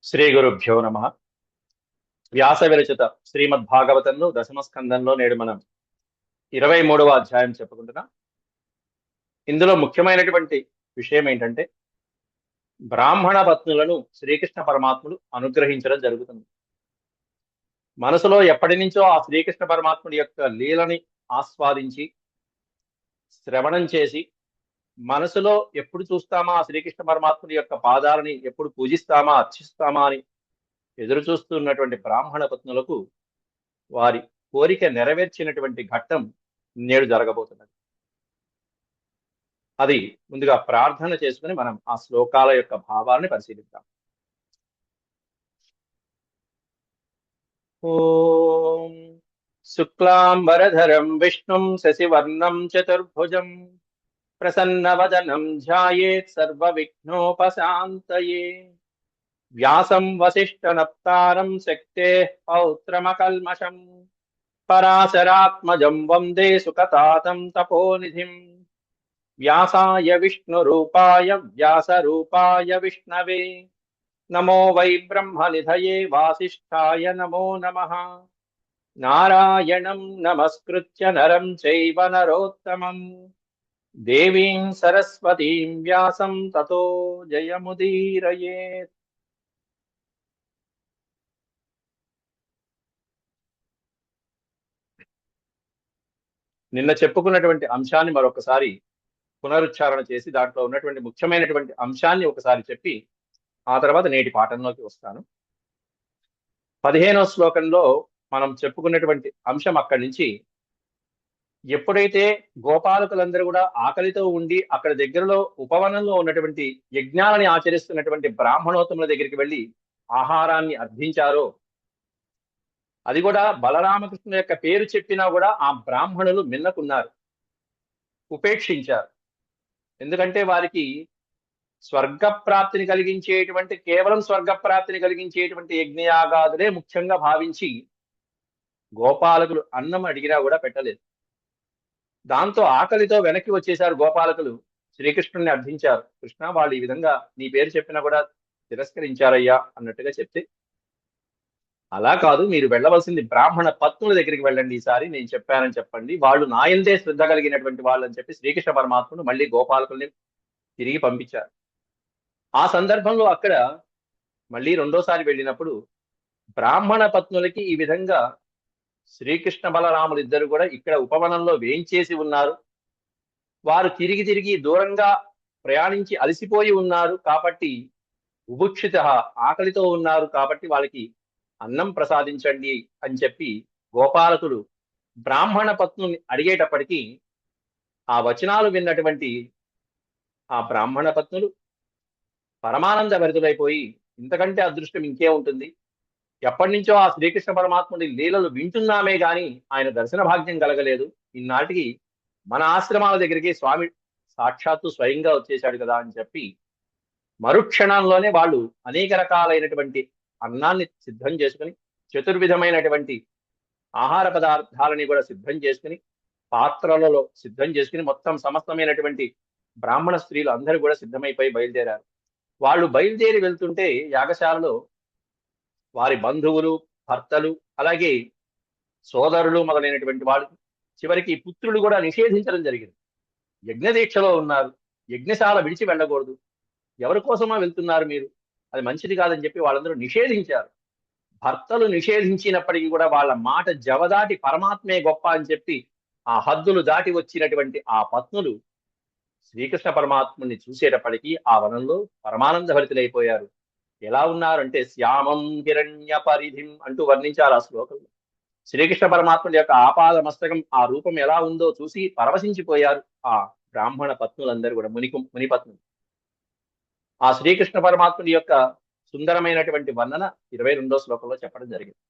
శ్రీ గురుభ్యో నమ. వ్యాస విరచిత శ్రీమద్భాగవతంలో దశమ స్కందంలో నేడు మనం 23వ అధ్యాయం చెప్పుకుంటున్నాం. ఇందులో ముఖ్యమైనటువంటి విషయం ఏంటంటే బ్రాహ్మణ పత్నులను శ్రీకృష్ణ పరమాత్ముడు అనుగ్రహించడం జరుగుతుంది. మనసులో ఎప్పటి నుంచో ఆ శ్రీకృష్ణ పరమాత్ముడి యొక్క లీలని ఆస్వాదించి శ్రవణం చేసి మనసులో ఎప్పుడు చూస్తామా ఆ శ్రీకృష్ణ పరమాత్ముడి యొక్క పాదాలని ఎప్పుడు పూజిస్తామా అర్చిస్తామా అని ఎదురు చూస్తున్నటువంటి బ్రాహ్మణ పత్నులకు వారి కోరిక నెరవేర్చినటువంటి ఘట్టం నేడు జరగబోతున్నది. అది ముందుగా ప్రార్థన చేసుకుని మనం ఆ శ్లోకాల యొక్క భావాన్ని పరిశీలిద్దాం. ఓం శుక్లాంబరధరం విష్ణుం శశివర్ణం చతుర్భుజం ప్రసన్నవదనం ధ్యాయేత్ సర్వ విఘ్నోపశాంతయే వ్యాసం వసిష్ఠనప్తారం శక్తేః పౌత్రమకల్మషం పరాశరాత్మజం వందే సుఖతాతం తపోనిధిం వ్యాసాయ విష్ణురూపాయ వ్యాసరూపాయ విష్ణవే నమో వై బ్రహ్మనిధయే వాసిష్ఠాయ నమో నమః. నారాయణం నమస్కృత్య నరం చైవ నరోత్తమం దేవీం సరస్వతీం వ్యాసం తతో జయముదీరయేత్. నిన్న చెప్పుకున్నటువంటి అంశాన్ని మరొకసారి పునరుచ్చారణ చేసి దాంట్లో ఉన్నటువంటి ముఖ్యమైనటువంటి అంశాన్ని ఒకసారి చెప్పి ఆ తర్వాత నేటి పాఠంలోకి వస్తాను. 15వ శ్లోకంలో మనం చెప్పుకున్నటువంటి అంశం అక్కడి నుంచి ఎప్పుడైతే గోపాలకులందరూ కూడా ఆకలితో ఉండి అక్కడ దగ్గరలో ఉపవనంలో ఉన్నటువంటి యజ్ఞాలని ఆచరిస్తున్నటువంటి బ్రాహ్మణోత్తముల దగ్గరికి వెళ్ళి ఆహారాన్ని అర్థించారో, అది కూడా బలరామకృష్ణుల యొక్క పేరు చెప్పినా కూడా ఆ బ్రాహ్మణులు మిన్నకున్నారు, ఉపేక్షించారు. ఎందుకంటే వారికి స్వర్గప్రాప్తిని కలిగించేటువంటి కేవలం స్వర్గప్రాప్తిని కలిగించేటువంటి యజ్ఞయాగాదులే ముఖ్యంగా భావించి గోపాలకులు అన్నం అడిగినా కూడా పెట్టలేదు. దాంతో ఆకలితో వెనక్కి వచ్చేశారు గోపాలకులు. శ్రీకృష్ణుని అర్థించారు. కృష్ణ, వాళ్ళు ఈ విధంగా నీ పేరు చెప్పినా కూడా తిరస్కరించారయ్యా అన్నట్టుగా చెప్తే, అలా కాదు, మీరు వెళ్ళవలసింది బ్రాహ్మణ పత్నుల దగ్గరికి వెళ్ళండి, ఈసారి నేను చెప్పానని చెప్పండి, వాళ్ళు నాయందే శ్రద్ధ కలిగినటువంటి వాళ్ళు అని చెప్పి శ్రీకృష్ణ పరమాత్ముడు మళ్ళీ గోపాలకుల్ని తిరిగి పంపించారు. ఆ సందర్భంలో అక్కడ మళ్ళీ రెండోసారి వెళ్ళినప్పుడు బ్రాహ్మణ పత్నులకి ఈ విధంగా శ్రీకృష్ణ బలరాములు ఇద్దరు కూడా ఇక్కడ ఉపవనంలో వేయించేసి ఉన్నారు, వారు తిరిగి తిరిగి దూరంగా ప్రయాణించి అలసిపోయి ఉన్నారు కాబట్టి ఉభుక్షిత ఆకలితో ఉన్నారు కాబట్టి వాళ్ళకి అన్నం ప్రసాదించండి అని చెప్పి గోపాలకులు బ్రాహ్మణ పత్నుల్ని అడిగేటప్పటికీ ఆ వచనాలు విన్నటువంటి ఆ బ్రాహ్మణ పత్నులు పరమానంద భరితులైపోయి, ఇంతకంటే అదృష్టం ఇంకే ఉంటుంది, ఎప్పటి నుంచో ఆ శ్రీకృష్ణ పరమాత్ముడి లీలలు వింటున్నామే గాని ఆయన దర్శన భాగ్యం కలగలేదు, ఇన్నాటికి మన ఆశ్రమాల దగ్గరికి స్వామి సాక్షాత్తు స్వయంగా వచ్చేశాడు కదా అని చెప్పి మరుక్షణంలోనే వాళ్ళు అనేక రకాలైనటువంటి అన్నాన్ని సిద్ధం చేసుకుని, చతుర్విధమైనటువంటి ఆహార పదార్థాలని కూడా సిద్ధం చేసుకుని, పాత్రలలో సిద్ధం చేసుకుని, మొత్తం సమస్తమైనటువంటి బ్రాహ్మణ స్త్రీలు అందరూ కూడా సిద్ధమైపోయి బయలుదేరారు. వాళ్ళు బయలుదేరి వెళ్తుంటే యాగశాలలో వారి బంధువులు, భర్తలు, అలాగే సోదరులు మొదలైనటువంటి వాళ్ళు, చివరికి పుత్రులు కూడా నిషేధించడం జరిగింది. యజ్ఞదీక్షలో ఉన్నారు, యజ్ఞశాల విడిచి వెళ్ళకూడదు, ఎవరి కోసమా వెళ్తున్నారు మీరు, అది మంచిది కాదని చెప్పి వాళ్ళందరూ నిషేధించారు. భర్తలు నిషేధించినప్పటికీ కూడా వాళ్ళ మాట జవదాటి పరమాత్మే గొప్ప అని చెప్పి ఆ హద్దులు దాటి వచ్చినటువంటి ఆ పత్నులు శ్రీకృష్ణ పరమాత్ముని చూసేటప్పటికీ ఆ వనంలో పరమానంద భరితులైపోయారు. ఎలా ఉన్నారంటే శ్యామం హిరణ్య పరిధిం అంటూ వర్ణించారు ఆ శ్లోకంలో. శ్రీకృష్ణ పరమాత్ముడి యొక్క ఆపాద మస్తకం ఆ రూపం ఎలా ఉందో చూసి పరవశించిపోయారు ఆ బ్రాహ్మణ పత్నులందరూ కూడా, మునిపత్నులు. ఆ శ్రీకృష్ణ పరమాత్ముడి యొక్క సుందరమైనటువంటి వర్ణన 22వ శ్లోకంలో చెప్పడం జరిగింది.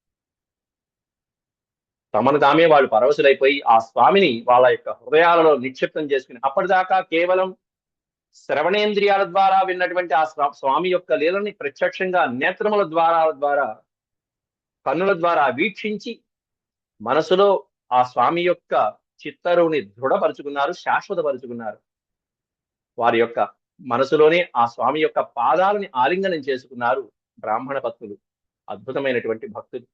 తమను తామే వాళ్ళు పరవశులైపోయి ఆ స్వామిని వాళ్ళ యొక్క హృదయాలలో నిక్షిప్తం చేసుకుని, అప్పటిదాకా కేవలం శ్రవణేంద్రియాల ద్వారా విన్నటువంటి ఆ స్వామి యొక్క లీలని ప్రత్యక్షంగా నేత్రముల ద్వారా కన్నుల ద్వారా వీక్షించి మనసులో ఆ స్వామి యొక్క చిత్తరుని దృఢపరుచుకున్నారు, శాశ్వతపరుచుకున్నారు. వారి యొక్క మనసులోనే ఆ స్వామి యొక్క పాదాలని ఆలింగనం చేసుకున్నారు బ్రాహ్మణ పత్నులు, అద్భుతమైనటువంటి భక్తులు.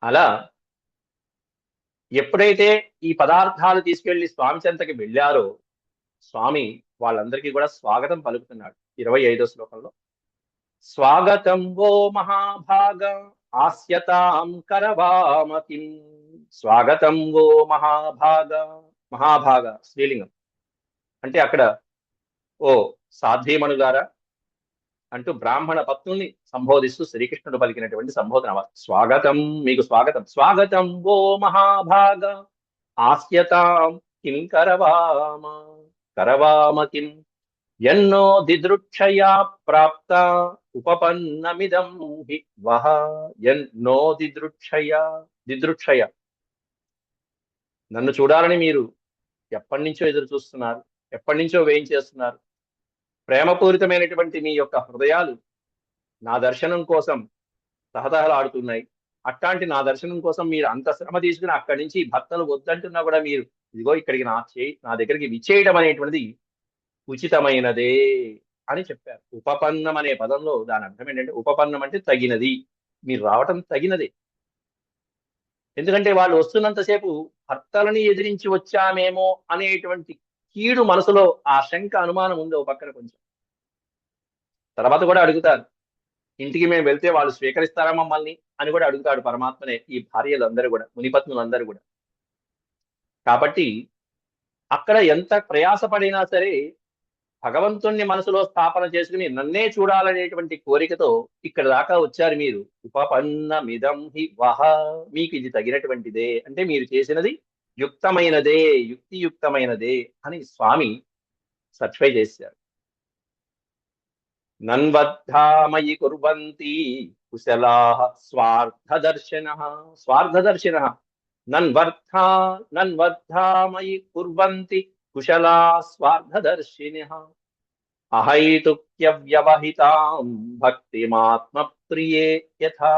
అలా ఎప్పుడైతే ఈ పదార్థాలు తీసుకెళ్లి స్వామి చెంతకి వెళ్ళారో స్వామి వాళ్ళందరికీ కూడా స్వాగతం పలుకుతున్నాడు 25వ శ్లోకంలో. స్వాగతం వో మహాభాగ ఆస్యతాం కరవామకిం. స్వాగతం వో మహాభాగ. మహాభాగ స్త్రీలింగం అంటే అక్కడ ఓ సాధ్వీమణులారా అంటూ బ్రాహ్మణ పత్నుల్ని సంబోధిస్తూ శ్రీకృష్ణుడు పలికినటువంటి సంబోధన. స్వాగతం, మీకు స్వాగతం. స్వాగతం వో మహాభాగ ఆస్యతాం కిం కరవామ. కరవామ కిం ఎన్నో దిదృక్షయా ప్రాప్త ఉపపన్నమిదం హి వహ. ఎన్నో దిదృక్షయ. దిదృక్షయ నన్ను చూడాలని మీరు ఎప్పటి నుంచో ఎదురు చూస్తున్నారు, ఎప్పటి నుంచో వేయించేస్తున్నారు. ప్రేమపూరితమైనటువంటి మీ యొక్క హృదయాలు నా దర్శనం కోసం తహతహలాడుతున్నాయి. అట్లాంటి నా దర్శనం కోసం మీరు అంత శ్రమ తీసుకుని అక్కడి నుంచి భక్తులు వద్దంటున్నా కూడా మీరు ఇదిగో ఇక్కడికి నా దగ్గరికి విచ్చేయడం అనేటువంటిది ఉచితమైనదే అని చెప్పారు. ఉపపన్నం అనే పదంలో దాని అర్థం ఏంటంటే, ఉపపన్నం అంటే తగినది, మీరు రావటం తగినదే. ఎందుకంటే వాళ్ళు వస్తున్నంతసేపు భర్తలని ఎదిరించి వచ్చామేమో అనేటువంటి కీడు మనసులో ఆ శంక అనుమానం ఉంది ఓ పక్కన కొంచెం. తర్వాత కూడా అడుగుతారు, ఇంటికి మేము వెళ్తే వాళ్ళు స్వీకరిస్తారా మమ్మల్ని అని కూడా అడుగుతాడు పరమాత్మనే ఈ భార్యలందరూ కూడా, మునిపత్నులందరూ కూడా. కాబట్టి అక్కడ ఎంత ప్రయాసపడినా సరే భగవంతుణ్ణి మనసులో స్థాపన చేసుకుని నన్నే చూడాలనేటువంటి కోరికతో ఇక్కడ దాకా వచ్చారు మీరు. ఉపపన్నమిదం హి వహ. మీకు ఇది తగినటువంటిదే, అంటే మీరు చేసినది యుక్తమైనదే, యుక్తియుక్తమైనదే అని స్వామి సర్టిఫై చేశారు. నన్వద్ధామయి కుర్వంతి కుశలాః స్వార్థదర్శనః. స్వార్థదర్శనః నన్వద్ధామయి కుర్వంతి కుశలా స్వార్థదర్శినః. అహైతుక్య వ్యవహితాం భక్తిమాత్మ ప్రియే యథా.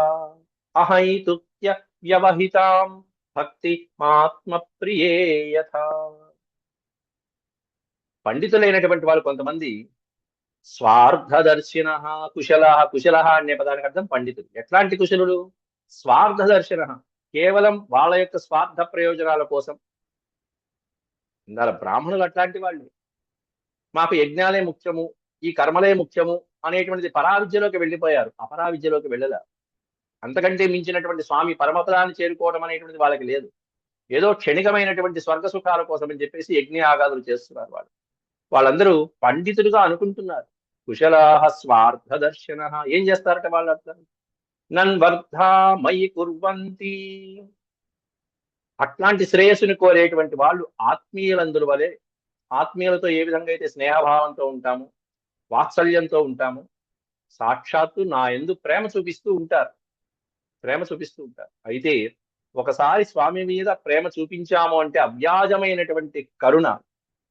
అహైతుక్య వ్యవహితాం భక్తిమాత్మ ప్రియే యథా. పండితులైనటువంటి వాళ్ళు కొంతమంది స్వార్థదర్శిన కుశల. కుశల అనే పదానికి అర్థం పండితులు. ఎట్లాంటి కుశలుడు? స్వార్థదర్శిన, కేవలం వాళ్ళ యొక్క స్వార్థ ప్రయోజనాల కోసం. ఇందాల బ్రాహ్మణులు అట్లాంటి వాళ్ళు. మాకు యజ్ఞాలే ముఖ్యము, ఈ కర్మలే ముఖ్యము అనేటువంటిది పరావిద్యలోకి వెళ్ళిపోయారు, అపరావిద్యలోకి వెళ్ళలే. అంతకంటే మించినటువంటి స్వామి పరమపదాన్ని చేరుకోవడం అనేటువంటిది వాళ్ళకి లేదు. ఏదో క్షణికమైనటువంటి స్వర్గ సుఖాల కోసం అని చెప్పేసి యజ్ఞ ఆగాదులు చేస్తున్నారు వాళ్ళు. వాళ్ళందరూ పండితులుగా అనుకుంటున్నారు. కుశలాః స్వార్థదర్శన. ఏం చేస్తారట వాళ్ళు? అర్థం నన్వర్ధా మయి కుర్వంతి. అట్లాంటి శ్రేయస్సుని కోరేటువంటి వాళ్ళు ఆత్మీయులందరి వలె, ఆత్మీయులతో ఏ విధంగా అయితే స్నేహభావంతో ఉంటాము, వాత్సల్యంతో ఉంటాము, సాక్షాత్తు నా యందు ప్రేమ చూపిస్తూ ఉంటారు. ప్రేమ చూపిస్తూ ఉంటారు. అయితే ఒకసారి స్వామి మీద ప్రేమ చూపించాము అంటే అవ్యాజమైనటువంటి కరుణ,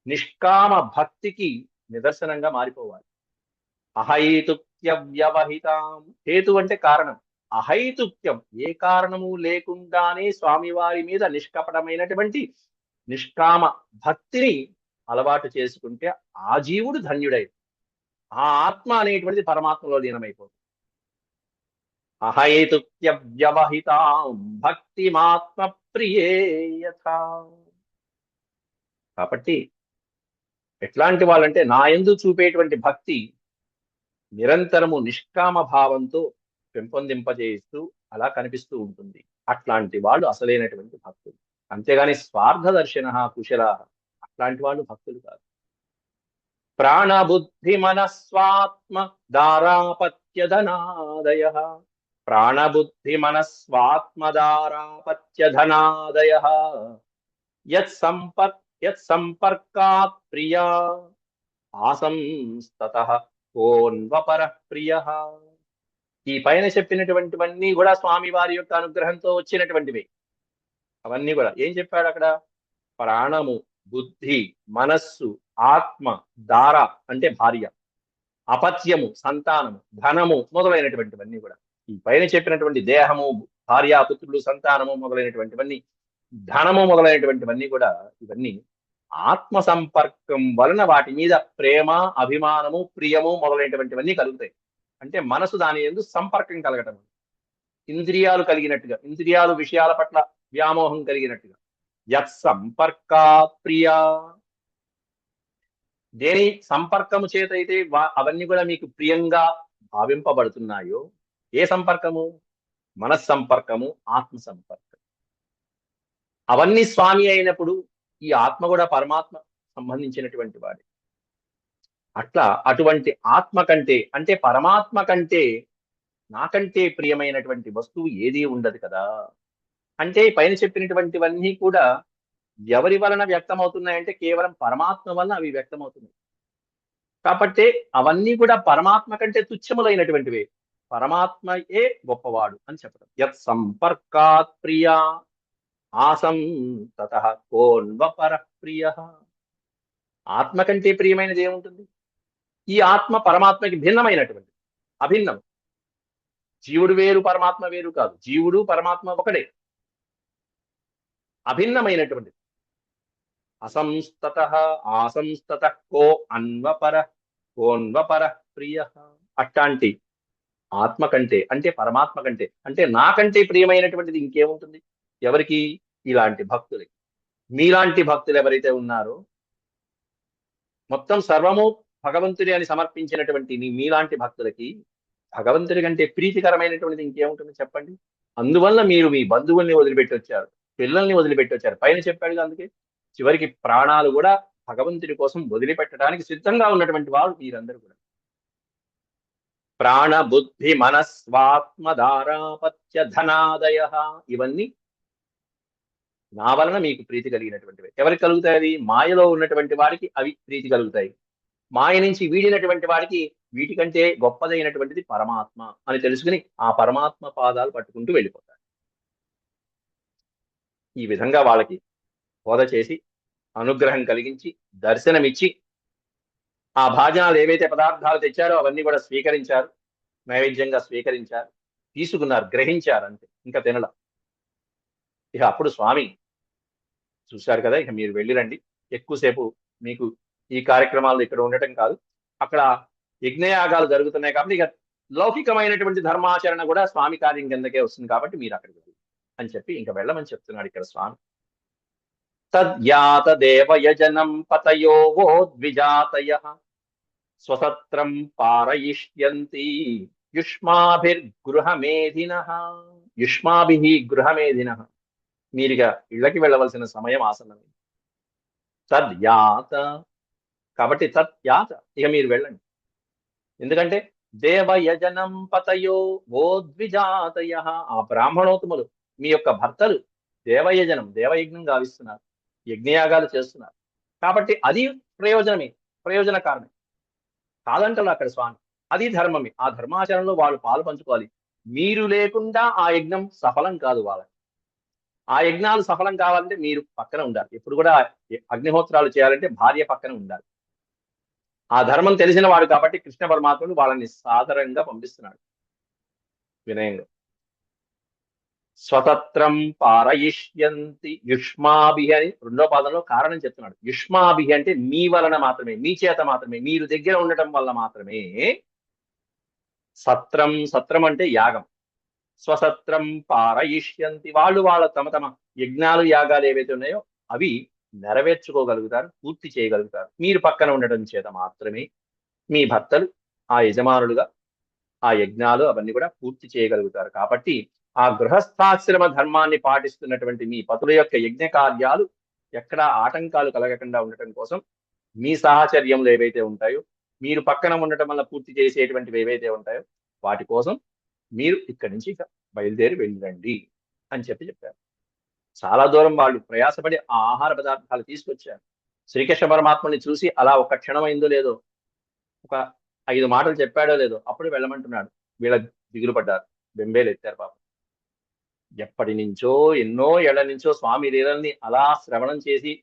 నిష్కామ భక్తికి నిదర్శనంగా మారిపోవాలి. అహైతుక్య వ్యవహితాం. హేతు అంటే కారణం. అహైతుక్యం, ఏ కారణము లేకుండానే స్వామివారి మీద నిష్కపటమైనటువంటి నిష్కామ భక్తిని అలవాటు చేసుకుంటే ఆ జీవుడు ధన్యుడై, ఆ ఆత్మ అనేటువంటిది పరమాత్మలో లీనమైపోతుంది. అహైతుక్య వ్యవహితాం భక్తిమాత్మ ప్రియే యథా. కాబట్టి ఎట్లాంటి వాళ్ళంటే నా యందు చూపేటువంటి భక్తి నిరంతరము నిష్కామ భావంతో పెంపొందింపజేస్తూ అలా కనిపిస్తూ ఉంటుంది. అట్లాంటి వాళ్ళు అసలైనటువంటి భక్తులు. అంతేగాని స్వార్థ దర్శన కుశల అట్లాంటి వాళ్ళు భక్తులు కాదు. ప్రాణబుద్ధి మనస్వాత్మ దారాపత్యధనాదయ. ప్రాణబుద్ధి మనస్వాత్మదారాపత్యధనాదయ యత్సంపర్కాత్ ప్రియా ఆసంస్తతః కోన్వపరః ప్రియః. ఈ పైన చెప్పినటువంటివన్నీ కూడా స్వామి వారి యొక్క అనుగ్రహంతో వచ్చినటువంటివి. అవన్నీ కూడా ఏం చెప్పాడు అక్కడ? ప్రాణము, బుద్ధి, మనస్సు, ఆత్మ, దార అంటే భార్య, అపత్యము సంతానము, ధనము మొదలైనటువంటివన్నీ కూడా ఈ పైన చెప్పినటువంటి దేహము, భార్య, పుత్రులు, సంతానము మొదలైనటువంటివన్నీ, ధనము మొదలైనటువంటివన్నీ కూడా ఇవన్నీ ఆత్మ సంపర్కం వలన వాటి మీద ప్రేమ, అభిమానము, ప్రియము మొదలైనటువంటివన్నీ కలుగుతాయి. అంటే మనసు దాని యందు సంపర్కం కలగటం, ఇంద్రియాలు కలిగినట్టుగా, ఇంద్రియాలు విషయాల పట్ల వ్యామోహం కలిగినట్టుగా. యత్ సంపర్కా ప్రియా, దేని సంపర్కము చేతైతే అవన్నీ కూడా మీకు ప్రియంగా భావింపబడుతున్నాయో, ఏ సంపర్కము? మనస్సంపర్కము, ఆత్మ సంపర్కం. అవన్నీ స్వామి అయినప్పుడు ఈ ఆత్మ కూడా పరమాత్మ సంబంధించినటువంటి వాడే. అట్లా అటువంటి ఆత్మ కంటే, అంటే పరమాత్మ కంటే నాకంటే ప్రియమైనటువంటి వస్తువు ఏదీ ఉండదు కదా. అంటే పైన చెప్పినటువంటివన్నీ కూడా ఎవరి వలన వ్యక్తమవుతున్నాయంటే కేవలం పరమాత్మ వలన అవి వ్యక్తమవుతున్నాయి. కాబట్టి అవన్నీ కూడా పరమాత్మ కంటే తుచ్చములైనటువంటివే. పరమాత్మయే గొప్పవాడు అని చెప్పడం. యత్ సంపర్కాత్ ప్రియా ఆసం తతః కోన్వపర ప్రియ. ఆత్మ కంటే ప్రియమైనది ఏముంటుంది? ఈ ఆత్మ పరమాత్మకి భిన్నమైనటువంటి, అభిన్నం. జీవుడు వేరు, పరమాత్మ వేరు కాదు. జీవుడు పరమాత్మ ఒకడే, అభిన్నమైనటువంటి. అసంస్తత ఆసంస్తత కో అన్వపర కోన్వపర ప్రియ. అట్లాంటి ఆత్మ కంటే, అంటే పరమాత్మ కంటే, అంటే నాకంటే ప్రియమైనటువంటిది ఇంకేముంటుంది? ఎవరికి? ఇలాంటి భక్తులకి. మీలాంటి భక్తులు ఎవరైతే ఉన్నారో, మొత్తం సర్వము భగవంతుడి అని సమర్పించినటువంటి మీలాంటి భక్తులకి భగవంతుడి కంటే ప్రీతికరమైనటువంటిది ఇంకేముంటుంది చెప్పండి? అందువల్ల మీరు మీ బంధువుల్ని వదిలిపెట్టి వచ్చారు, పిల్లల్ని వదిలిపెట్టి వచ్చారు. పైన చెప్పాడు, అందుకే చివరికి ప్రాణాలు కూడా భగవంతుడి కోసం వదిలిపెట్టడానికి సిద్ధంగా ఉన్నటువంటి వారు మీరందరూ కూడా. ప్రాణ బుద్ధి మనస్వాత్మధారాపత్య ధనాదయ, ఇవన్నీ నా వలన మీకు ప్రీతి కలిగినటువంటివి. ఎవరికి కలుగుతాయి? మాయలో ఉన్నటువంటి వారికి అవి ప్రీతి కలుగుతాయి. మాయ నుంచి వీడినటువంటి వాడికి వీటికంటే గొప్పదైనటువంటిది పరమాత్మ అని తెలుసుకుని ఆ పరమాత్మ పాదాలు పట్టుకుంటూ వెళ్ళిపోతాడు. ఈ విధంగా వాళ్ళకి బోధ చేసి, అనుగ్రహం కలిగించి, దర్శనమిచ్చి, ఆ భాజనాలు ఏవైతే పదార్థాలు తెచ్చారో అవన్నీ కూడా స్వీకరించారు, నైవేద్యంగా స్వీకరించారు, తీసుకున్నారు, గ్రహించారు, అంతే, ఇంకా తినల. ఇక అప్పుడు స్వామి చూశారు కదా, ఇక మీరు వెళ్ళిరండి, ఎక్కువసేపు మీకు ఈ కార్యక్రమాలు ఇక్కడ ఉండటం కాదు, అక్కడ యజ్ఞయాగాలు జరుగుతున్నాయి కాబట్టి ఇక లౌకికమైనటువంటి ధర్మాచరణ కూడా స్వామి కార్యం కిందకే వస్తుంది కాబట్టి మీరు అక్కడికి వెళ్ళి అని చెప్పి ఇంకా వెళ్ళమని చెప్తున్నాడు ఇక్కడ స్వామి. తద్యాత దేవయజనం పతయో వో ద్విజాతయః స్వసత్రం పారయిష్యంతి యుష్మాభిర్గృహమేధినః. యుష్మాభిః గృహమేధినః. మీరుగా ఇళ్ళకి వెళ్ళవలసిన సమయం ఆసన్నమైంది. తద్యాత, కాబట్టి తద్యాత, ఇక మీరు వెళ్ళండి. ఎందుకంటే దేవయజనం పతయో వో ద్విజాతయః, ఆ బ్రాహ్మణోత్తములు మీ యొక్క భర్తలు దేవయజనం, దేవయజ్ఞం గావిస్తున్నారు, యజ్ఞయాగాలు చేస్తున్నారు. కాబట్టి అది ప్రయోజనమే, ప్రయోజన కారణం కాదంటారు అక్కడ స్వామి. అది ధర్మమే. ఆ ధర్మాచరణలో వాళ్ళు పాలు పంచుకోవాలి. మీరు లేకుండా ఆ యజ్ఞం సఫలం కాదు వాళ్ళకి. ఆ యజ్ఞాలు సఫలం కావాలంటే మీరు పక్కన ఉండాలి. ఎప్పుడు కూడా అగ్నిహోత్రాలు చేయాలంటే భార్య పక్కన ఉండాలి. ఆ ధర్మం తెలిసిన వాడు కాబట్టి కృష్ణ పరమాత్ముడు వాళ్ళని సాదరంగా పంపిస్తున్నాడు, వినయంగా. స్వతత్రం పారయిష్యంతి యుష్మాభి అని రెండో పాదంలో కారణం చెప్తున్నాడు. యుష్మాభి అంటే మీ వలన మాత్రమే, మీ చేత మాత్రమే, మీరు దగ్గర ఉండటం వల్ల మాత్రమే. సత్రం, సత్రం అంటే యాగం. స్వసత్రం పారయిష్యంతి, వాళ్ళు వాళ్ళ తమ తమ యజ్ఞాలు యాగాలు ఏవైతే ఉన్నాయో అవి నెరవేర్చుకోగలుగుతారు, పూర్తి చేయగలుగుతారు మీరు పక్కన ఉండటం చేత మాత్రమే. మీ భర్తలు ఆ యజమానులుగా ఆ యజ్ఞాలు అవన్నీ కూడా పూర్తి చేయగలుగుతారు. కాబట్టి ఆ గృహస్థాశ్రమ ధర్మాన్ని పాటిస్తున్నటువంటి మీ పతుల యొక్క యజ్ఞ కార్యాలు ఎక్కడ ఆటంకాలు కలగకుండా ఉండటం కోసం మీ సాహచర్యములు ఏవైతే ఉంటాయో, మీరు పక్కన ఉండటం వల్ల పూర్తి చేసేటువంటివి ఏవైతే ఉంటాయో వాటి కోసం మీరు ఇక్కడి నుంచి బయలుదేరి వెళ్ళండి అని చెప్పారు. చాలా దూరం వాళ్ళు ప్రయాసపడి ఆ ఆహార పదార్థాలు తీసుకొచ్చారు. శ్రీకృష్ణ పరమాత్మని చూసి అలా ఒక క్షణమైందో లేదో, ఒక 5 మాటలు చెప్పాడో లేదో, అప్పుడు వెళ్ళమంటున్నాడు. వీళ్ళ దిగులు పడ్డారు, బెంబేలు ఎత్తారు పాపం. ఎప్పటి నుంచో, ఎన్నో ఏళ్ల నుంచో స్వామి లీలల్ని అలా శ్రవణం చేసి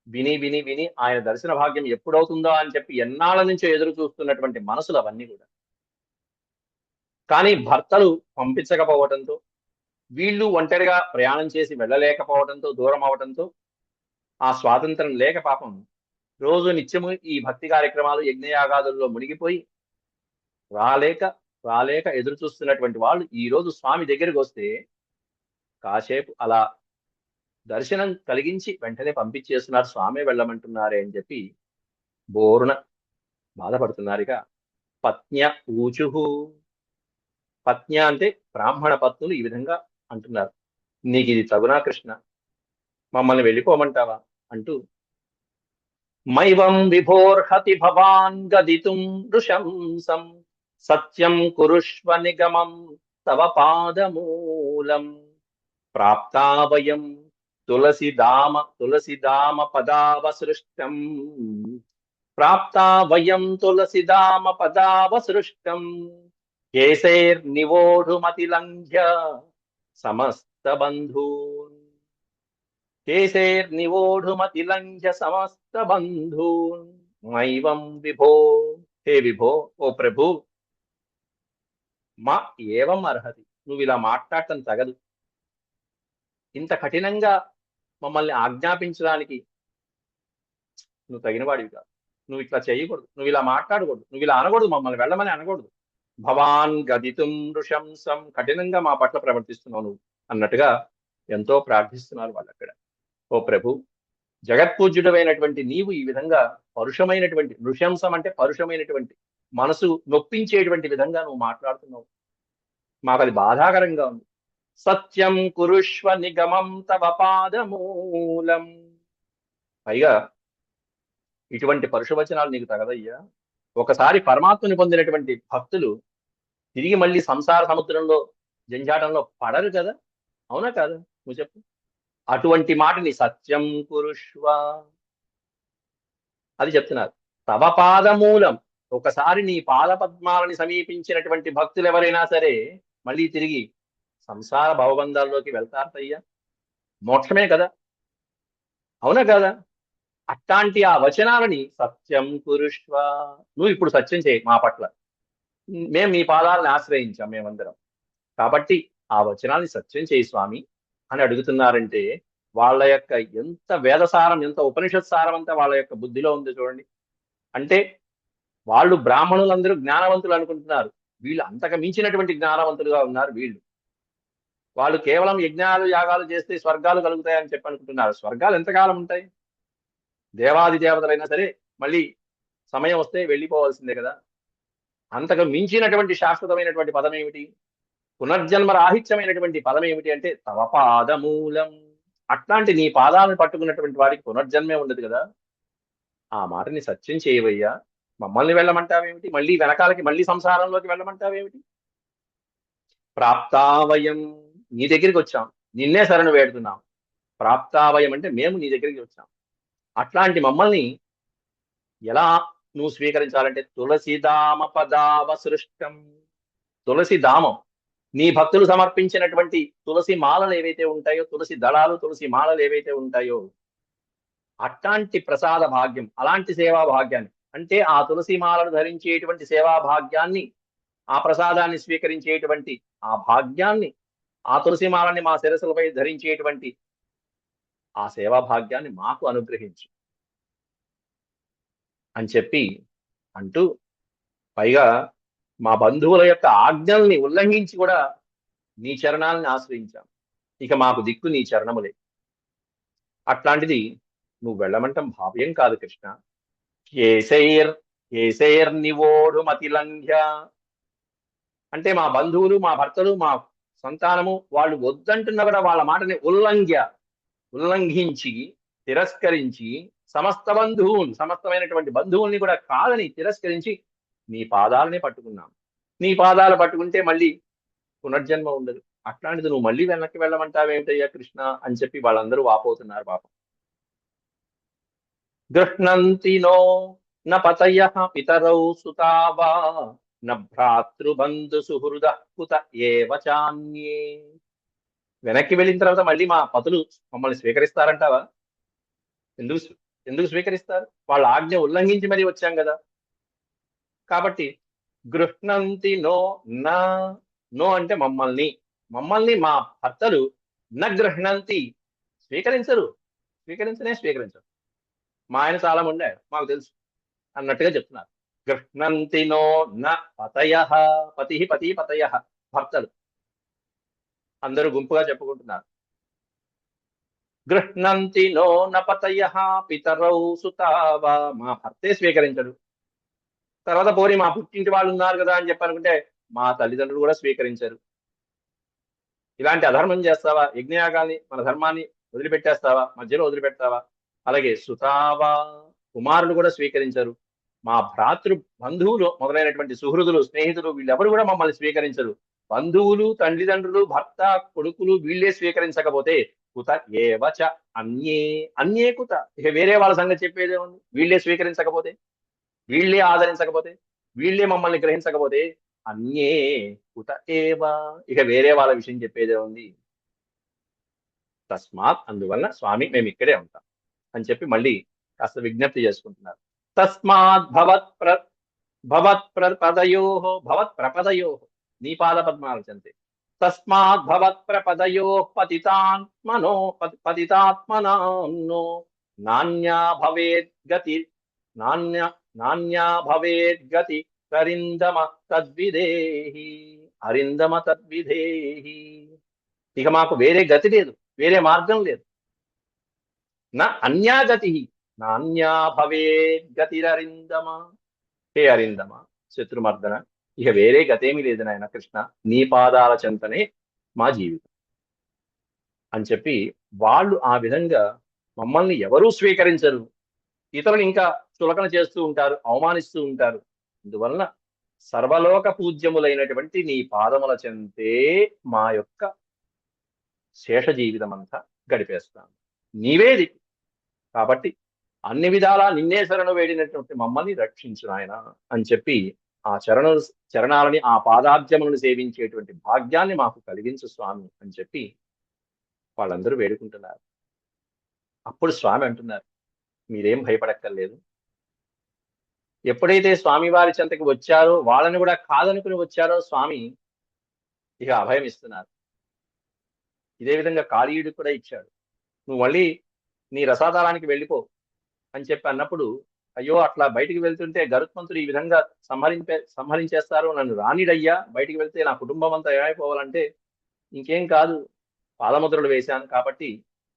విని విని విని ఆయన దర్శన భాగ్యం ఎప్పుడవుతుందో అని చెప్పి ఎన్నాళ్ళ నుంచో ఎదురు చూస్తున్నటువంటి మనసులు అవన్నీ కూడా. కానీ భర్తలు పంపించకపోవడంతో, వీళ్ళు ఒంటరిగా ప్రయాణం చేసి వెళ్ళలేకపోవడంతో, దూరం అవడంతో ఆ స్వాతంత్రం లేక పాపం రోజు నిత్యము ఈ భక్తి కార్యక్రమాలు యజ్ఞయాగాదుల్లో మునిగిపోయి రాలేక రాలేక ఎదురు చూస్తున్నటువంటి వాళ్ళు ఈ రోజు స్వామి దగ్గరికి వస్తే కాసేపు అలా దర్శనం కలిగించి వెంటనే పంపించేస్తున్నారు, స్వామి వెళ్ళమంటున్నారే అని చెప్పి బోరున బాధపడుతున్నారు. ఇక పత్న్య ఊచుహు. పత్న్య అంటే బ్రాహ్మణ పత్నులు ఈ విధంగా అంటున్నారు, నీకు ఇది తగునా కృష్ణ, మమ్మల్ని వెళ్ళిపోమంటావా అంటూ, మైవం విభోర్హతి భవాన్ గదితుం నృశంసం సత్యం కురుష్వ నిగమం తవ పాదమూలం ప్రాప్తా వయం తులసిదామ పదావసృష్టం ప్రాప్తా వయం తులసిదామ పదావసృష్టం కేశైర్నివోఢుమతిలంఘ్య సమస్త బంధూన్ కేశైర్నివోఢుమతిలంఘ్య సమస్త బంధూన్ మైవం విభో. హే విభో, ఓ ప్రభు, మా ఏవం అర్హతి, నువ్వు ఇలా మాట్లాడటం తగదు. ఇంత కఠినంగా మమ్మల్ని ఆజ్ఞాపించడానికి నువ్వు తగినవాడివి కాదు. నువ్వు ఇట్లా చేయకూడదు, నువ్వు ఇలా మాట్లాడకూడదు, నువ్వు ఇలా అనకూడదు, మమ్మల్ని వెళ్ళమని అనకూడదు. భవాన్ గదితుం నృశంసం, కఠినంగా మా పట్ల ప్రవర్తిస్తున్నావు నువ్వు అన్నట్టుగా ఎంతో ప్రార్థిస్తున్నారు వాళ్ళు అక్కడ. ఓ ప్రభు, జగత్పూజ్యుడమైనటువంటి నీవు ఈ విధంగా పరుషమైనటువంటి, నృశంసం అంటే పరుషమైనటువంటి, మనసు నొప్పించేటువంటి విధంగా నువ్వు మాట్లాడుతున్నావు, మాకు అది బాధాకరంగా ఉంది. సత్యం కురుష్వ నిగమం తవ పాదమూలం. పైగా ఇటువంటి పరుషవచనాలు నీకు తగదయ్యా. ఒకసారి పరమాత్మని పొందినటువంటి భక్తులు తిరిగి మళ్ళీ సంసార సముద్రంలో జంజాటంలో పడరు కదా, అవునా కాదా? నువ్వు చెప్పు. అటువంటి మాటని సత్యం కురుష్వ అది చెప్తున్నారు. తవ పాదమూలం, ఒకసారి నీ పాద పద్మాలని సమీపించినటువంటి భక్తులు ఎవరైనా సరే మళ్ళీ తిరిగి సంసార భవబంధాల్లోకి వెళ్తారయ్యా, మోక్షమే కదా, అవునా కదా? అట్లాంటి ఆ వచనాలని సత్యం కురుష్వ, నువ్వు ఇప్పుడు సత్యం చేయి మా పట్ల, మేము మీ పాదాలను ఆశ్రయించాం మేమందరం, కాబట్టి ఆ వచనాన్ని సత్యం చేయి స్వామి అని అడుగుతున్నారంటే వాళ్ళ యొక్క ఎంత వేదసారం, ఎంత ఉపనిషత్ సారం అంతా వాళ్ళ యొక్క బుద్ధిలో ఉంది చూడండి. అంటే వాళ్ళు బ్రాహ్మణులందరూ జ్ఞానవంతులు అనుకుంటున్నారు, వీళ్ళు అంతకు మించినటువంటి జ్ఞానవంతులుగా ఉన్నారు వీళ్ళు. వాళ్ళు కేవలం యజ్ఞాలు యాగాలు చేస్తే స్వర్గాలు కలుగుతాయని చెప్పి అనుకుంటున్నారు. స్వర్గాలు ఎంతకాలం ఉంటాయి? దేవాది దేవతలైనా సరే మళ్ళీ సమయం వస్తే వెళ్ళిపోవాల్సిందే కదా. అంతకు మించినటువంటి శాశ్వతమైనటువంటి పదం ఏమిటి? పునర్జన్మ రాహిత్యమైనటువంటి పదం ఏమిటి అంటే తవ పాదమూలం. అట్లాంటి నీ పాదాలను పట్టుకున్నటువంటి వాడికి పునర్జన్మే ఉండదు కదా. ఆ మాటని సత్యం చేయవయ్యా, మమ్మల్ని వెళ్ళమంటావేమిటి, మళ్ళీ వెనకాలకి మళ్ళీ సంసారంలోకి వెళ్ళమంటావేమిటి? ప్రాప్తావయం, నీ దగ్గరికి వచ్చాం, నిన్నే శరణు వేడుతున్నాం. ప్రాప్తావయం అంటే మేము నీ దగ్గరికి వచ్చాం. అట్లాంటి మమ్మల్ని ఎలా నువ్వు స్వీకరించాలంటే తులసిదామ పదావసృష్టం. తులసి దామం, నీ భక్తులు సమర్పించినటువంటి తులసి మాలలు ఏవైతే ఉంటాయో, తులసి దళాలు, తులసి మాలలు ఏవైతే ఉంటాయో, అట్లాంటి ప్రసాద భాగ్యం, అలాంటి సేవా భాగ్యాన్ని, అంటే ఆ తులసి మాలను ధరించేటువంటి సేవా భాగ్యాన్ని, ఆ ప్రసాదాన్ని స్వీకరించేటువంటి ఆ భాగ్యాన్ని, ఆ తులసి మాలని మా శిరస్సులపై ధరించేటువంటి ఆ సేవా భాగ్యాన్ని మాకు అనుగ్రహించు అని చెప్పి అంటూ, పైగా మా బంధువుల యొక్క ఆజ్ఞల్ని ఉల్లంఘించి కూడా నీ చరణాలను ఆశ్రయించాం, ఇక మాకు దిక్కు నీ చరణములే. అట్లాంటిది నువ్వు వెళ్ళమంటం భావ్యం కాదు కృష్ణ. కేశైర్ మతిలంఘ్య, అంటే మా బంధువులు, మా భర్తలు, మా సంతానము వాళ్ళు వద్దంటున్నా కూడా వాళ్ళ మాటని ఉల్లంఘించి తిరస్కరించి, సమస్త బంధువులు, సమస్తమైనటువంటి బంధువుల్ని కూడా కాదని తిరస్కరించి నీ పాదాలనే పట్టుకున్నాం. నీ పాదాలు పట్టుకుంటే మళ్ళీ పునర్జన్మ ఉండదు. అట్లాంటిది నువ్వు మళ్ళీ వెనక్కి వెళ్ళమంటావేమిటయ్యా కృష్ణ అని చెప్పి వాళ్ళందరూ వాపోతున్నారు పాపం. గృహ్ణంతి నో న పతయః పితరౌ సుతావా న భ్రాతృబంధు సుహృద కుత ఏవ చాన్యే. వెనక్కి వెళ్ళిన తర్వాత మళ్ళీ మా పతులు మమ్మల్ని స్వీకరిస్తారంటావా? ఎందుకు ఎందుకు స్వీకరిస్తారు? వాళ్ళ ఆజ్ఞ ఉల్లంఘించి మరీ వచ్చాం కదా. కాబట్టి గృహ్ణంతి నో, నా నో అంటే మమ్మల్ని, మమ్మల్ని మా భర్తలు న గృహ్ణంతి స్వీకరించరు, స్వీకరించరు. మా ఆయన చాలా ఉండే మాకు తెలుసు అన్నట్టుగా చెప్తున్నారు. గృహ్ణంతి నో న పతయః. పతి పతి పతయః భర్తలు అందరూ గుంపుగా చెప్పుకుంటున్నారు. గృహ్ణంతి నో న పతయః పితరౌ సుతావా. మా భర్తే స్వీకరించడు. తర్వాత పోనీ మా పుట్టింటి వాళ్ళు ఉన్నారు కదా అని చెప్పి అనుకుంటే మా తల్లిదండ్రులు కూడా స్వీకరించరు. ఇలాంటి అధర్మం చేస్తావా? యజ్ఞయాగాల్ని మన ధర్మాన్ని వదిలిపెట్టేస్తావా? మధ్యలో వదిలిపెడతావా? అలాగే సుతావా, కుమారులు కూడా స్వీకరించరు. మా భ్రాతృ బంధువులు మొదలైనటువంటి సుహృదులు, స్నేహితులు వీళ్ళెవరు కూడా మమ్మల్ని స్వీకరించరు. బంధువులు, తల్లిదండ్రులు, భర్త, కొడుకులు వీళ్ళే స్వీకరించకపోతే కుత ఏవచ అన్యే. అన్యే కుత, ఇక వేరే వాళ్ళ సంగతి చెప్పేదే ఉంది. వీళ్ళే స్వీకరించకపోతే, వీళ్ళే ఆదరించకపోతే, వీళ్ళే మమ్మల్ని గ్రహించకపోతే అన్యే కుత ఏవా, ఇక వేరే వాళ్ళ విషయం చెప్పేదే ఉంది. తస్మాత్, అందువలన స్వామి మేము ఇక్కడే ఉంటాం అని చెప్పి మళ్ళీ కాస్త విజ్ఞప్తి చేసుకుంటున్నారు. తస్మాత్ భవత్ ప్రపదయో, నీ పాద పద్మాల చెంతే. తస్మాత్ భవత్ ప్రపదయో పతితాత్మనాంనో నాన్యా భవేద్ గతి నాన్యా భవేద్ గతి అరిందమ తద్విదేహి. అరిందమ తద్విదేహి, ఇక మాకు వేరే గతి లేదు, వేరే మార్గం లేదు. నా అన్యాగతి నాన్యా భవేద్ గతిరరిందమ. హే అరిందమ, శత్రుమర్దన, ఇక వేరే గతేమీ లేదు నాయన కృష్ణ, నీ పాదాల చెంతనే మా జీవితం అని చెప్పి వాళ్ళు ఆ విధంగా మమ్మల్ని ఎవరూ స్వీకరించరు. ఇతరులు ఇంకా చులకన చేస్తూ ఉంటారు, అవమానిస్తూ ఉంటారు. అందువలన సర్వలోక పూజ్యములైనటువంటి నీ పాదముల చెంతే మా యొక్క శేష జీవితం అంతా గడిపేస్తాను. నీవేది కాబట్టి అన్ని విధాలా నిన్నే శరణు వేడినటువంటి మమ్మల్ని రక్షించు నాయన అని చెప్పి ఆ చరణాలని, ఆ పాదాబ్జములను సేవించేటువంటి భాగ్యాన్ని మాకు కలిగించు స్వామి అని చెప్పి వాళ్ళందరూ వేడుకుంటున్నారు. అప్పుడు స్వామి అంటున్నారు, మీరేం భయపడక్కర్లేదు. ఎప్పుడైతే స్వామి వారి చెంతకి వచ్చారో, వాళ్ళని కూడా కాదనుకుని వచ్చారో స్వామి ఇక అభయం ఇస్తున్నారు. ఇదే విధంగా కాళీయుడు కూడా ఇచ్చాడు. నువ్వు మళ్ళీ నీ రసాతాళానికి వెళ్ళిపో అని చెప్పి అన్నప్పుడు, అయ్యో అట్లా బయటికి వెళ్తుంటే గరుత్మంతుడు ఈ విధంగా సంహరించేస్తారు, నన్ను రానిడయ్యా, బయటికి వెళ్తే నా కుటుంబం అంతా ఏమైపోవాలంటే, ఇంకేం కాదు, పాదముద్రలు వేశాను కాబట్టి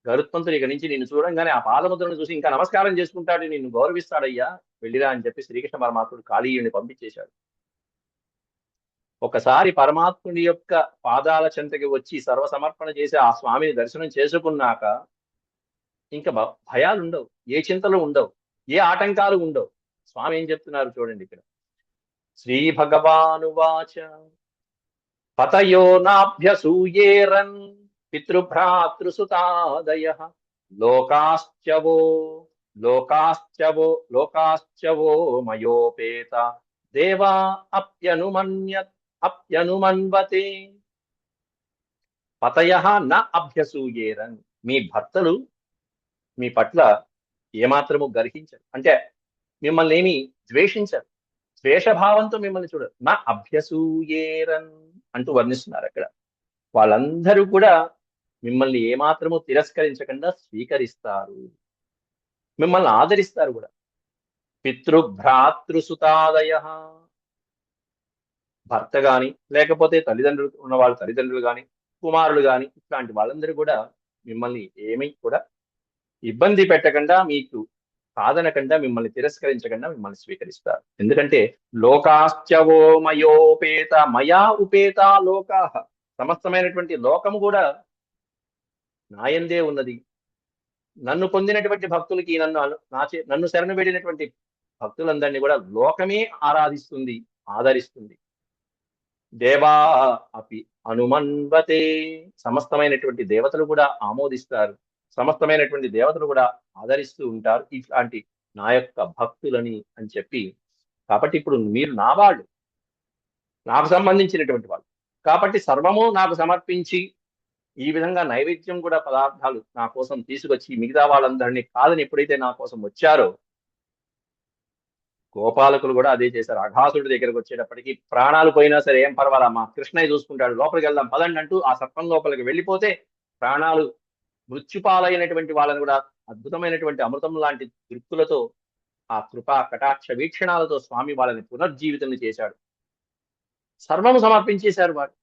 గరుత్మంతుడు ఇక నుంచి నిన్ను చూడంగానే ఆ పాదముద్రను చూసి ఇంకా నమస్కారం చేసుకుంటాడు, నిన్ను గౌరవిస్తాడయ్యా, వెళ్ళిరా అని చెప్పి శ్రీకృష్ణ పరమాత్ముడు కాళీయుడిని పంపించేశాడు. ఒకసారి పరమాత్ముడి యొక్క పాదాల చెంతకి వచ్చి సర్వసమర్పణ చేసి ఆ స్వామిని దర్శనం చేసుకున్నాక ఇంకా భయాలు ఉండవు, ఏ చింతలు ఉండవు, ఏ ఆటంకాలు ఉండవు. స్వామి ఏం చెప్తున్నారు చూడండి ఇక్కడ. శ్రీ భగవానువాచ పతయో నాభ్యసూయేరన్ పితృభ్రాతృసుతాదయః లోకాశ్చవో లోకాశ్చవో మయోపేత దేవా అప్యనుమన్వతే. పతయః న అభ్యసూయేరన్, మీ భర్తలు మీ పట్ల ఏమాత్రము గర్హించరు, అంటే మిమ్మల్ని ఏమి ద్వేషించరు, ద్వేషభావంతో మిమ్మల్ని చూడరు. నా అభ్యసూయేరన్ అంటూ వర్ణిస్తున్నారు అక్కడ. వాళ్ళందరూ కూడా మిమ్మల్ని ఏమాత్రము తిరస్కరించకుండా స్వీకరిస్తారు, మిమ్మల్ని ఆదరిస్తారు కూడా. పితృభ్రాతృసుతాదయ, భర్త గాని లేకపోతే తల్లిదండ్రులు ఉన్న వాళ్ళ తల్లిదండ్రులు గాని, కుమారులు గాని, ఇట్లాంటి వాళ్ళందరూ కూడా మిమ్మల్ని ఏమీ కూడా ఇబ్బంది పెట్టకుండా, మీకు కాదనకుండా, మిమ్మల్ని తిరస్కరించకుండా మిమ్మల్ని స్వీకరిస్తారు. ఎందుకంటే లోకాశ్చవో మయోపేత, మయా ఉపేత లోకా, సమస్తమైనటువంటి లోకము కూడా నాయందే ఉన్నది. నన్ను పొందినటువంటి భక్తులకి, నన్ను శరణు వేడినటువంటి భక్తులందరినీ కూడా లోకమే ఆరాధిస్తుంది, ఆదరిస్తుంది. దేవా అపి అనుమన్వతే, సమస్తమైనటువంటి దేవతలు కూడా ఆమోదిస్తారు, సమస్తమైనటువంటి దేవతలు కూడా ఆదరిస్తూ ఉంటారు ఇట్లాంటి నా యొక్క భక్తులని అని చెప్పి. కాబట్టి ఇప్పుడు మీరు నా వాళ్ళు, నాకు సంబంధించినటువంటి వాళ్ళు కాబట్టి సర్వము నాకు సమర్పించి ఈ విధంగా నైవేద్యం కూడా పదార్థాలు నా కోసం తీసుకొచ్చి మిగతా వాళ్ళందరినీ కాదని ఎప్పుడైతే నా కోసం వచ్చారో, గోపాలకులు కూడా అదే చేశారు. అఘాసుడి దగ్గరకు వచ్చేటప్పటికి ప్రాణాలు పోయినా సరే ఏం పర్వాలా, మా కృష్ణయ్య చూసుకుంటాడు, లోపలికి వెళ్దాం పదండి అంటూ ఆ సర్పం లోపలికి వెళ్ళిపోతే ప్రాణాలు మృత్యుపాలైనటువంటి వాళ్ళని కూడా అద్భుతమైనటువంటి అమృతం లాంటి దృక్కులతో ఆ కృపా కటాక్ష వీక్షణాలతో స్వామి వాళ్ళని పునర్జీవితం చేశాడు. సర్వము సమర్పించేశారు వాడు.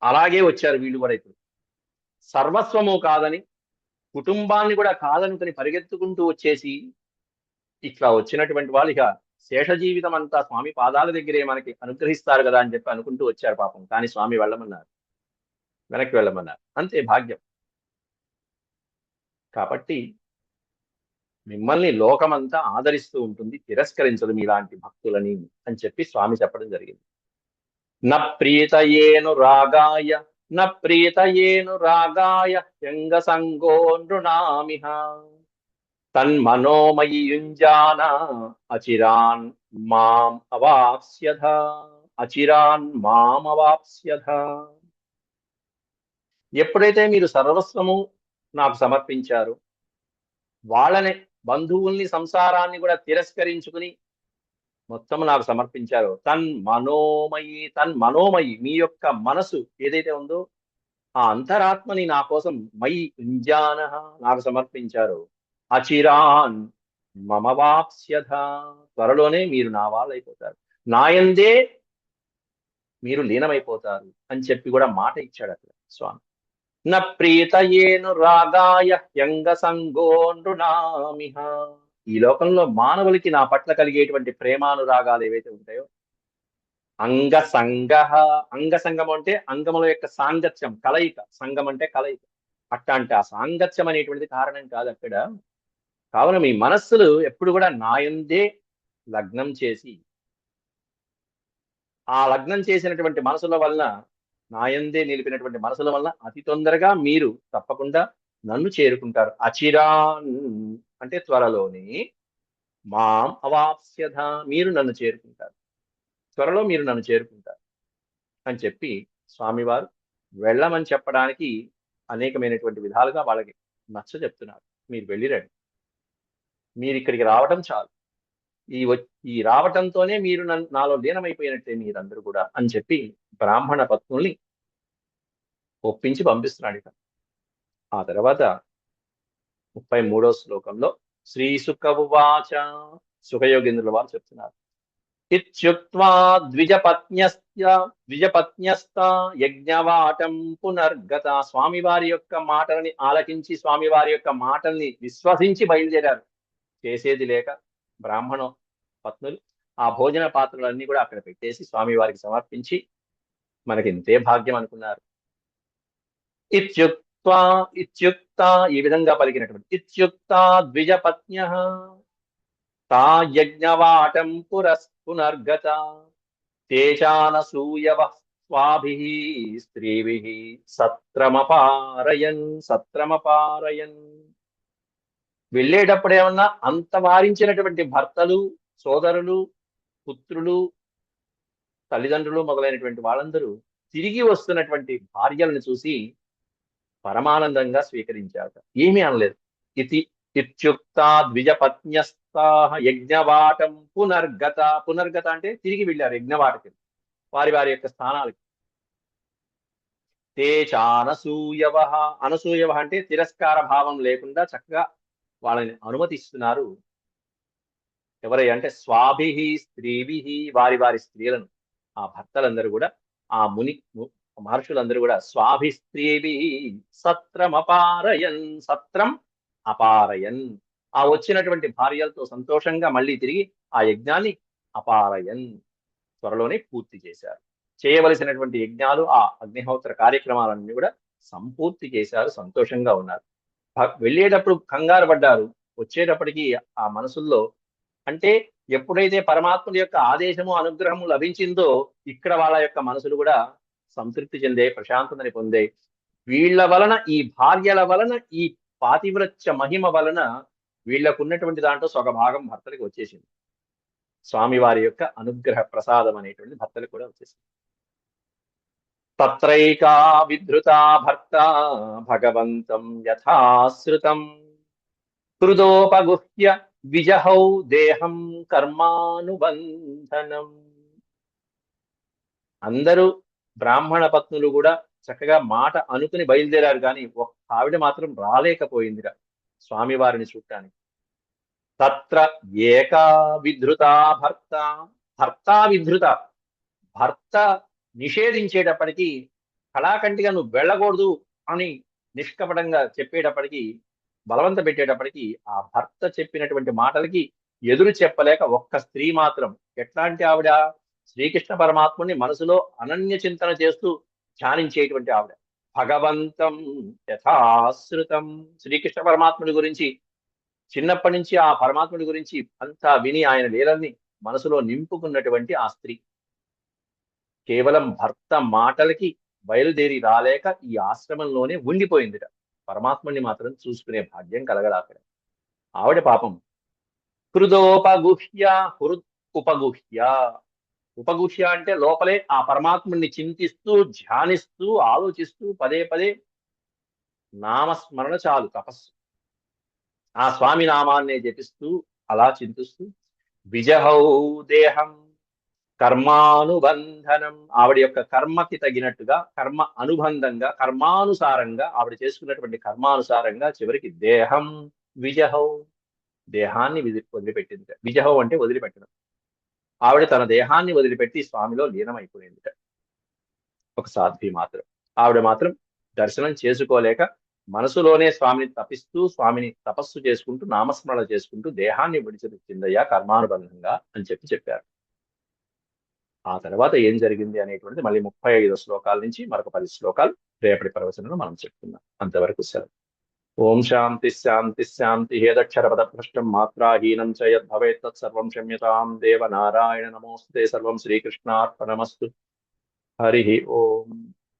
అలాగే వచ్చారు వీళ్ళు కూడా ఇప్పుడు. సర్వస్వము కాదని, కుటుంబాన్ని కూడా కాదనుకుని పరిగెత్తుకుంటూ వచ్చేసి ఇట్లా వచ్చినటువంటి వాళ్ళు ఇక శేష జీవితం అంతా స్వామి పాదాల దగ్గరే మనకి అనుగ్రహిస్తారు కదా అని చెప్పి అనుకుంటూ వచ్చారు పాపం. కానీ స్వామి వెళ్ళమన్నారు, వెనక్కి వెళ్ళమన్నారు. అంతే భాగ్యం. కాబట్టి మిమ్మల్ని లోకమంతా ఆదరిస్తూ ఉంటుంది, తిరస్కరించదు మీలాంటి భక్తులని అని చెప్పి స్వామి చెప్పడం జరిగింది. న ప్రీతయేను రాగాయ న ప్రీతయేను రాగాయ యంగ సంగో నృణామిహ తన్మనోమయి యుంజాన అచిరాన్ మాం అవాప్స్యథ అచిరాన్ మాం అవాప్స్యథ. ఎప్పుడైతే మీరు సర్వస్వము నాకు సమర్పించారో, వాళ్ళని బంధువుల్ని సంసారాన్ని కూడా తిరస్కరించుకుని మొత్తం నాకు సమర్పించారో, తన్మనోమయి మీ యొక్క మనసు ఏదైతే ఉందో ఆ అంతరాత్మని నా కోసం మయి యుంజాన నాకు సమర్పించారో, అచిరాన్ మమవాప్స్యథ త్వరలోనే మీరు నా వాళ్ళైపోతారు, నాయందే మీరు లీనమైపోతారు అని చెప్పి కూడా మాట ఇచ్చాడు అక్కడ స్వామి. న ప్రీతయేను రాగాయ యంగ సంగో నృణామిహ. ఈ లోకంలో మానవులకి నా పట్ల కలిగేటువంటి ప్రేమానురాగాలు ఏవైతే ఉంటాయో, అంగసంగం అంటే అంగముల యొక్క సాంగత్యం, కలయిక. సంగం అంటే కలయిక. అట్లాంటి ఆ సాంగత్యం అనేటువంటిది కారణం కాదు అక్కడ. కావున మీ మనస్సులు ఎప్పుడు కూడా నాయందే లగ్నం చేసి, ఆ లగ్నం చేసినటువంటి మనసుల వలన, నాయందే నిలిపినటువంటి మనసుల వలన అతి తొందరగా మీరు తప్పకుండా నన్ను చేరుకుంటారు. అచిరాన్ అంటే త్వరలోనే, మాం అవాప్స్యథ మీరు నన్ను చేరుకుంటారు, త్వరలో మీరు నన్ను చేరుకుంటారు అని చెప్పి స్వామివారు వెళ్ళమని చెప్పడానికి అనేకమైనటువంటి విధాలుగా వాళ్ళకి నచ్చ చెప్తున్నారు. మీరు వెళ్ళిరండి, మీరు ఇక్కడికి రావటం చాలు, ఈ రావటంతోనే మీరు నాలో లీనమైపోయినట్టే మీరందరూ కూడా అని చెప్పి బ్రాహ్మణ పత్నుల్ని ఒప్పించి పంపిస్తున్నాడు. ఇక ఆ తర్వాత 33వ శ్లోకంలో శ్రీ సుఖవాచ, సుఖయోగేంద్రుల వారు చెప్తున్నారు. ఇత్యుక్త్వా ద్విజపత్న్యస్త యజ్ఞవాటం పునర్గత. స్వామివారి యొక్క మాటల్ని ఆలకించి, స్వామివారి యొక్క మాటల్ని విశ్వసించి బయలుదేరారు. చేసేది లేక బ్రాహ్మణ పత్నులు ఆ భోజన పాత్రలన్నీ కూడా అక్కడ పెట్టేసి స్వామివారికి సమర్పించి మనకి ఇంతే భాగ్యం అనుకున్నారు. ఇత్యుక్త ఈ విధంగా పలికినటువంటి ఇత్యుక్త ద్విజపత్న్య తా యజ్ఞవాటం పునర్గత తేజానసూయవ స్వాభిః స్త్రీభిః సత్రమపారయన్. వెళ్ళేటప్పుడేమన్నా అంత వారించినటువంటి భర్తలు, సోదరులు, పుత్రులు, తల్లిదండ్రులు మొదలైనటువంటి వాళ్ళందరూ తిరిగి వస్తున్నటువంటి భార్యలను చూసి పరమానందంగా స్వీకరించారు. ఏమీ అనలేదు. ఇత్యుక్త ద్విజపత్న్యస్తాః యజ్ఞవాటం పునర్గత. పునర్గత అంటే తిరిగి వెళ్ళారు యజ్ఞవాటకి, వారి వారి యొక్క స్థానాలకి. తే చానసూయవ, అనసూయవ అంటే తిరస్కార భావం లేకుండా చక్కగా వాళ్ళని అనుమతిస్తున్నారు. ఎవరై అంటే స్వాభిః స్త్రీభిః, వారి వారి స్త్రీలను, ఆ భర్తలందరూ కూడా, ఆ మహర్షులందరూ కూడా స్వాభి స్త్రీభిః సత్రం అపారయన్, ఆ వచ్చినటువంటి భార్యలతో సంతోషంగా మళ్ళీ తిరిగి ఆ యజ్ఞాన్ని అపారయన్ త్వరలోనే పూర్తి చేశారు. చేయవలసినటువంటి యజ్ఞాలు, ఆ అగ్నిహోత్ర కార్యక్రమాలన్నీ కూడా సంపూర్తి చేశారు. సంతోషంగా ఉన్నారు. వెళ్ళేటప్పుడు కంగారు పడ్డారు, వచ్చేటప్పటికి ఆ మనసుల్లో, అంటే ఎప్పుడైతే పరమాత్ముడి యొక్క ఆదేశము అనుగ్రహము లభించిందో ఇక్కడ వాళ్ళ యొక్క మనసులు కూడా సంతృప్తి చెందే, ప్రశాంతతని పొందే. వీళ్ళ వలన, ఈ భార్యల వలన, ఈ పాతివ్రత్య మహిమ వలన వీళ్ళకున్నటువంటి దాంట్లో సొగ భాగం భర్తలకు వచ్చేసింది. స్వామివారి యొక్క అనుగ్రహ ప్రసాదం అనేటువంటి భర్తలకు కూడా వచ్చేసింది. తత్రైకా విధృతా భర్త భగవంతం యథాశ్రుతం హృదోపగుహ్య విజహౌ దేహం కర్మానుబంధనం. అందరూ బ్రాహ్మణ పత్నులు కూడా చక్కగా మాట అనుకుని బయలుదేరారు, కానీ ఒక్క ఆవిడ మాత్రం రాలేకపోయిందిరా స్వామివారిని చూడటానికి. తత్ర ఏకా విధృత భర్త, భర్త విధృత, భర్త నిషేధించేటప్పటికీ కళాకంటిగా నువ్వు వెళ్ళకూడదు అని నిష్కపటంగా చెప్పేటప్పటికీ, బలవంత పెట్టేటప్పటికీ ఆ భర్త చెప్పినటువంటి మాటలకి ఎదురు చెప్పలేక ఒక్క స్త్రీ మాత్రం, ఎట్లాంటి ఆవిడ, శ్రీకృష్ణ పరమాత్ముని మనసులో అనన్య చింతన చేస్తూ ధ్యానించేటువంటి ఆవిడ, భగవంతం యథాశ్రుతం, శ్రీకృష్ణ పరమాత్ముడి గురించి చిన్నప్పటి నుంచి ఆ పరమాత్ముడి గురించి అంతా విని ఆయన లీలల్ని మనసులో నింపుకున్నటువంటి ఆ స్త్రీ కేవలం భర్త మాటలకి బయలుదేరి రాలేక ఈ ఆశ్రమంలోనే ఉండిపోయిందిట. పరమాత్ముని మాత్రం చూసుకునే భాగ్యం కలగదాక ఆవిడ పాపం హృదోపగుహ్య, హృద్ ఉపగుహ్య, ఉపగుహ్య అంటే లోపలే ఆ పరమాత్ముని చింతిస్తూ ధ్యానిస్తూ ఆలోచిస్తూ పదే పదే నామస్మరణ చాలు తపస్సు, ఆ స్వామి నామాన్నే జపిస్తూ అలా చింతిస్తూ విజహౌ దేహం కర్మానుబంధనం, ఆవిడ యొక్క కర్మకి తగినట్టుగా కర్మ అనుబంధంగా కర్మానుసారంగా ఆవిడ చేసుకున్నటువంటి కర్మానుసారంగా చివరికి దేహం విజహౌ, దేహాన్ని వదిలిపెట్టింది. విజహౌ అంటే వదిలిపెట్టడం. ఆవిడ తన దేహాన్ని వదిలిపెట్టి స్వామిలో లీనమైపోయిందిట. ఒక సాధ్వి మాత్రం, ఆవిడ మాత్రం దర్శనం చేసుకోలేక మనసులోనే స్వామిని తపిస్తూ స్వామిని తపస్సు చేసుకుంటూ నామస్మరణ చేసుకుంటూ దేహాన్ని విడిచిపెట్టిందయ్యా కర్మానుబంధంగా అని చెప్పారు. ఆ తర్వాత ఏం జరిగింది అనేటువంటిది మళ్ళీ 35 శ్లోకాల నుంచి మరొక 10 శ్లోకాలు రేపటి ప్రవచనంలో మనం చెప్తున్నాం. అంతవరకు సెలవు. ఓం శాంతి శాంతి శాంతి. హేదక్షర పదభ్రష్టం మాత్రాహీనం చ యద్భవేత్ తత్సర్వం క్షమ్యతాం దేవ నారాయణ నమోస్తుతే. సర్వం శ్రీకృష్ణార్పణమస్తు. హరి ఓం.